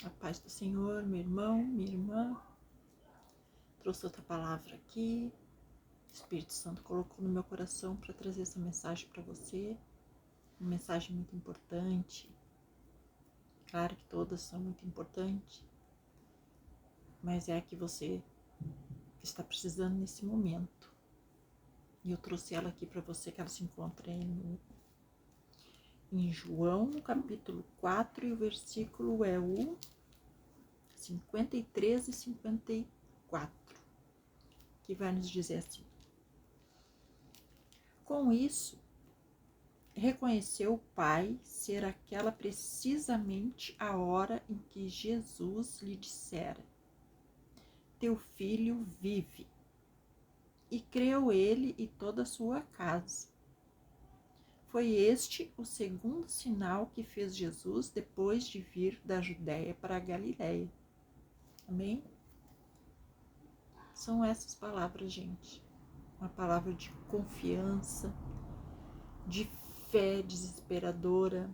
A paz do Senhor, meu irmão, minha irmã. Trouxe outra palavra aqui. O Espírito Santo colocou no meu coração para trazer essa mensagem para você. Uma mensagem muito importante. Claro que todas são muito importantes, mas é a que você está precisando nesse momento. E eu trouxe ela aqui para você, que ela se encontra em João, no capítulo 4, e o versículo é o 53 e 54, que vai nos dizer assim: com isso, reconheceu o Pai ser aquela precisamente a hora em que Jesus lhe dissera: teu filho vive. E creu ele e toda a sua casa. Foi este o segundo sinal que fez Jesus depois de vir da Judéia para a Galiléia. Amém? São essas palavras, gente. Uma palavra de confiança, de fé desesperadora,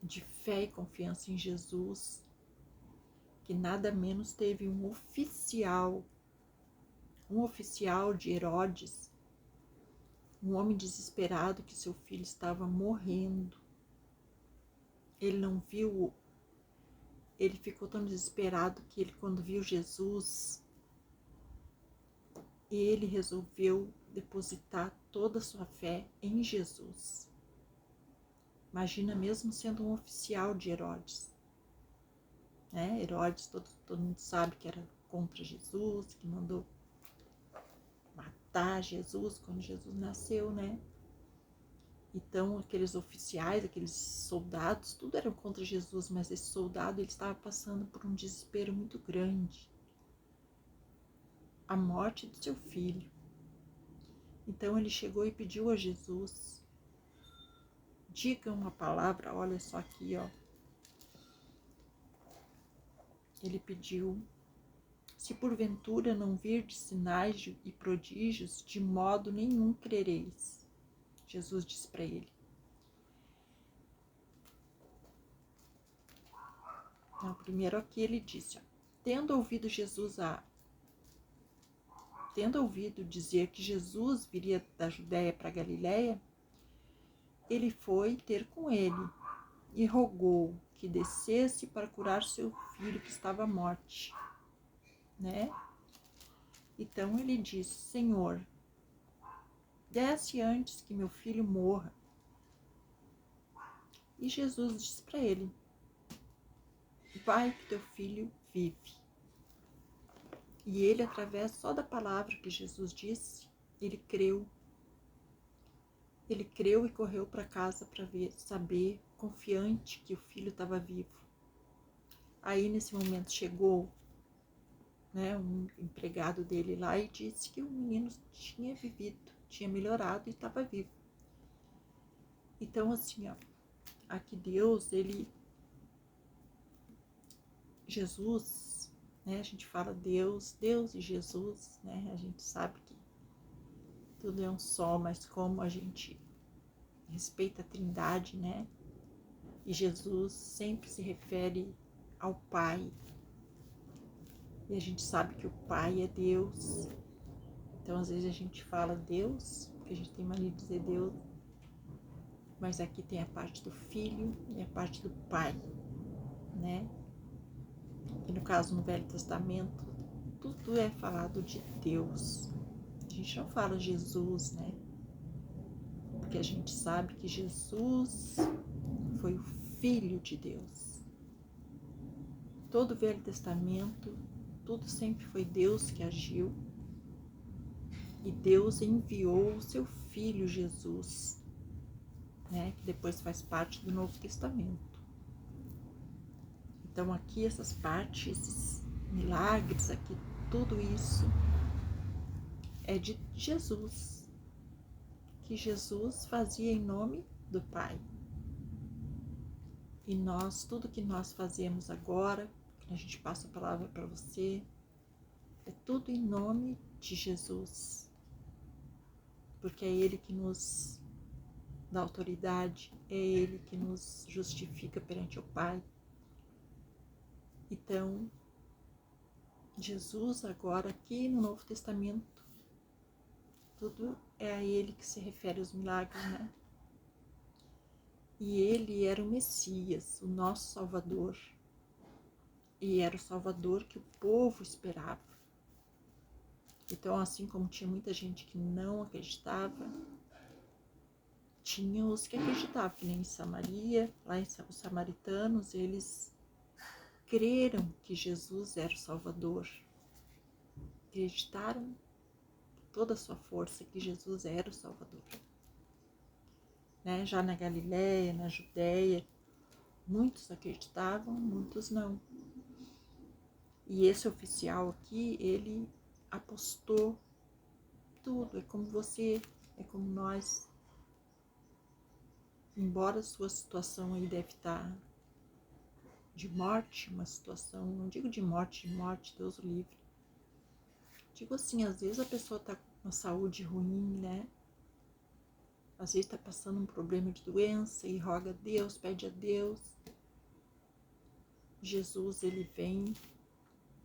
de fé e confiança em Jesus, que nada menos teve um oficial de Herodes, um homem desesperado que seu filho estava morrendo. Ele não viu, ele ficou tão desesperado que ele, quando viu Jesus, ele resolveu depositar toda a sua fé em Jesus. Imagina, mesmo sendo um oficial de Herodes, né? Herodes, todo mundo sabe que era contra Jesus, que mandou matar Jesus quando Jesus nasceu, né? Então, aqueles oficiais, aqueles soldados, tudo eram contra Jesus, mas esse soldado, ele estava passando por um desespero muito grande. A morte do seu filho. Então, ele chegou e pediu a Jesus: diga uma palavra, olha só aqui, ó. Ele pediu: se porventura não virdes sinais e prodígios, de modo nenhum crereis. Jesus disse para ele. Não, primeiro aqui ele disse, ó, tendo ouvido dizer que Jesus viria da Judéia para Galiléia, ele foi ter com ele e rogou que descesse para curar seu filho que estava à morte, né? Então ele disse: Senhor, desce antes que meu filho morra. E Jesus disse para ele: vai que teu filho vive. E ele, através só da palavra que Jesus disse, ele creu. Ele creu e correu para casa para saber, confiante que o filho estava vivo. Aí, nesse momento, chegou, né, um empregado dele lá e disse que o menino tinha vivido, tinha melhorado e estava vivo. Então, assim, ó, aqui Deus, Jesus, né, a gente fala Deus e Jesus, né, a gente sabe que tudo é um só, mas como a gente respeita a Trindade, né, e Jesus sempre se refere ao Pai, e a gente sabe que o Pai é Deus. Então, às vezes a gente fala Deus, porque a gente tem mania de dizer Deus, mas aqui tem a parte do Filho e a parte do Pai, né? E no caso, no Velho Testamento, tudo é falado de Deus. A gente não fala Jesus, né? Porque a gente sabe que Jesus foi o Filho de Deus. Todo o Velho Testamento, tudo sempre foi Deus que agiu. E Deus enviou o seu Filho Jesus, né, que depois faz parte do Novo Testamento. Então aqui essas partes, esses milagres, aqui tudo isso é de Jesus, que Jesus fazia em nome do Pai. E nós, tudo que nós fazemos agora, que a gente passa a palavra para você, é tudo em nome de Jesus, porque é Ele que nos dá autoridade, é Ele que nos justifica perante o Pai. Então, Jesus agora aqui no Novo Testamento, tudo é a ele que se refere os milagres, né? E ele era o Messias, o nosso Salvador. E era o Salvador que o povo esperava. Então, assim como tinha muita gente que não acreditava, tinha os que acreditavam, que nem em Samaria, lá os samaritanos, eles creram que Jesus era o Salvador. Acreditaram com toda a sua força que Jesus era o Salvador. Né? Já na Galiléia, na Judéia, muitos acreditavam, muitos não. E esse oficial aqui, ele apostou tudo. É como você, é como nós. Embora a sua situação aí deve estar de morte, uma situação, não digo de morte, Deus o livre. Digo assim, às vezes a pessoa está com uma saúde ruim, né? Às vezes está passando um problema de doença e roga a Deus, pede a Deus. Jesus, ele vem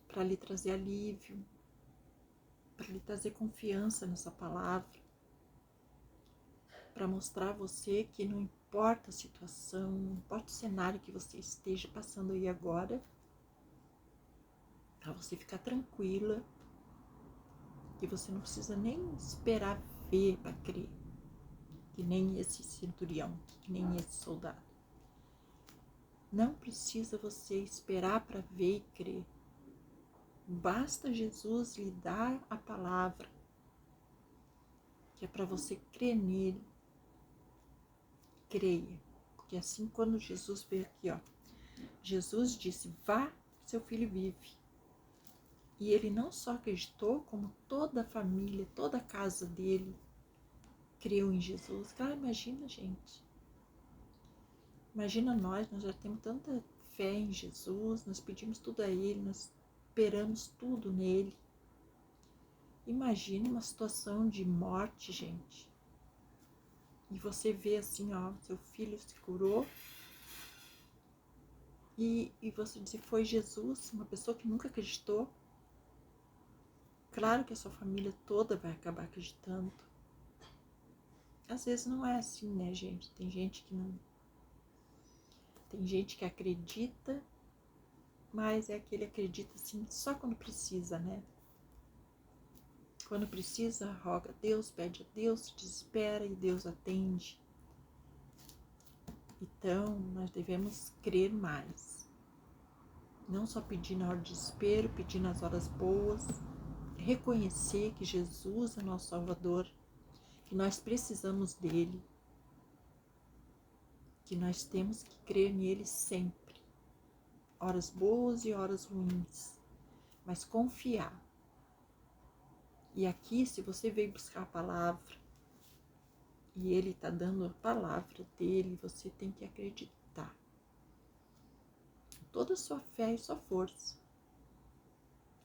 para lhe trazer alívio, para lhe trazer confiança nessa palavra, para mostrar a você que não importa a situação, não importa o cenário que você esteja passando aí agora, para você ficar tranquila, que você não precisa nem esperar ver para crer, que nem esse centurião, que nem esse soldado. Não precisa você esperar para ver e crer. Basta Jesus lhe dar a palavra, que é para você crer nele. Creia, porque assim quando Jesus veio aqui, ó, Jesus disse, vá, seu filho vive. E ele não só acreditou, como toda a família, toda a casa dele creu em Jesus. Cara, imagina, gente. Imagina nós já temos tanta fé em Jesus, nós pedimos tudo a ele, nós esperamos tudo nele. Imagine uma situação de morte, gente. E você vê assim, ó, seu filho se curou. E você diz, foi Jesus, uma pessoa que nunca acreditou. Claro que a sua família toda vai acabar acreditando. Às vezes não é assim, né, gente? Tem gente que não. Tem gente que acredita, mas é aquele acredita assim só quando precisa, né? Quando precisa, roga a Deus, pede a Deus, se desespera e Deus atende. Então, nós devemos crer mais. Não só pedir na hora de desespero, pedir nas horas boas. Reconhecer que Jesus é nosso Salvador, que nós precisamos dele, que nós temos que crer nele sempre. Horas boas e horas ruins. Mas confiar. E aqui, se você veio buscar a palavra, e ele está dando a palavra dele, você tem que acreditar. Toda a sua fé e sua força.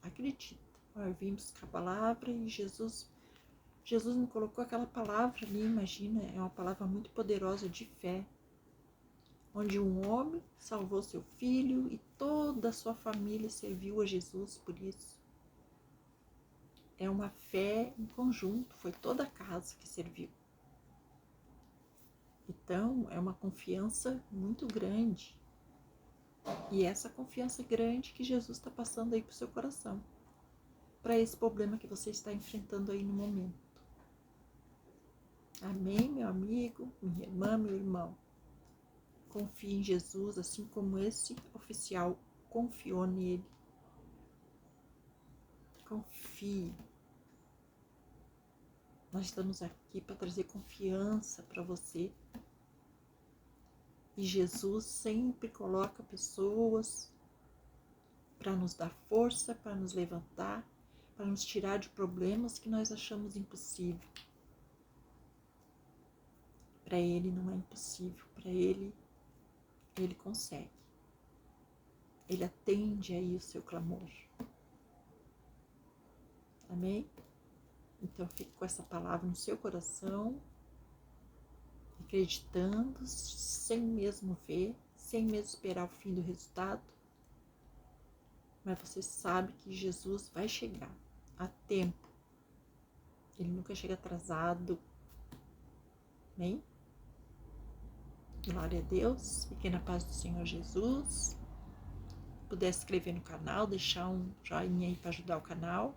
Acredita. Eu vim buscar a palavra e Jesus me colocou aquela palavra ali, imagina, é uma palavra muito poderosa de fé. Onde um homem salvou seu filho e toda a sua família serviu a Jesus por isso. É uma fé em conjunto, foi toda a casa que serviu. Então, é uma confiança muito grande. E essa confiança grande que Jesus está passando aí para o seu coração. Para esse problema que você está enfrentando aí no momento. Amém, meu amigo, minha irmã, meu irmão. Confie em Jesus, assim como esse oficial confiou nele. Confie. Nós estamos aqui para trazer confiança para você. E Jesus sempre coloca pessoas para nos dar força, para nos levantar, para nos tirar de problemas que nós achamos impossível. Para Ele não é impossível, para Ele consegue. Ele atende aí o seu clamor. Amém? Então fique com essa palavra no seu coração, acreditando, sem mesmo ver, sem mesmo esperar o fim do resultado. mas você sabe que Jesus vai chegar a tempo. Ele nunca chega atrasado. Amém? Glória a Deus. Fiquem na paz do Senhor Jesus. Se puder se inscrever no canal, deixar um joinha aí para ajudar o canal,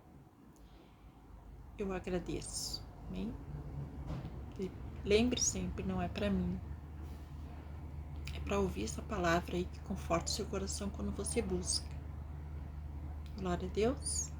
eu agradeço. Amém? E lembre sempre, não é para mim. É para ouvir essa palavra aí que conforta o seu coração quando você busca. Glória a Deus.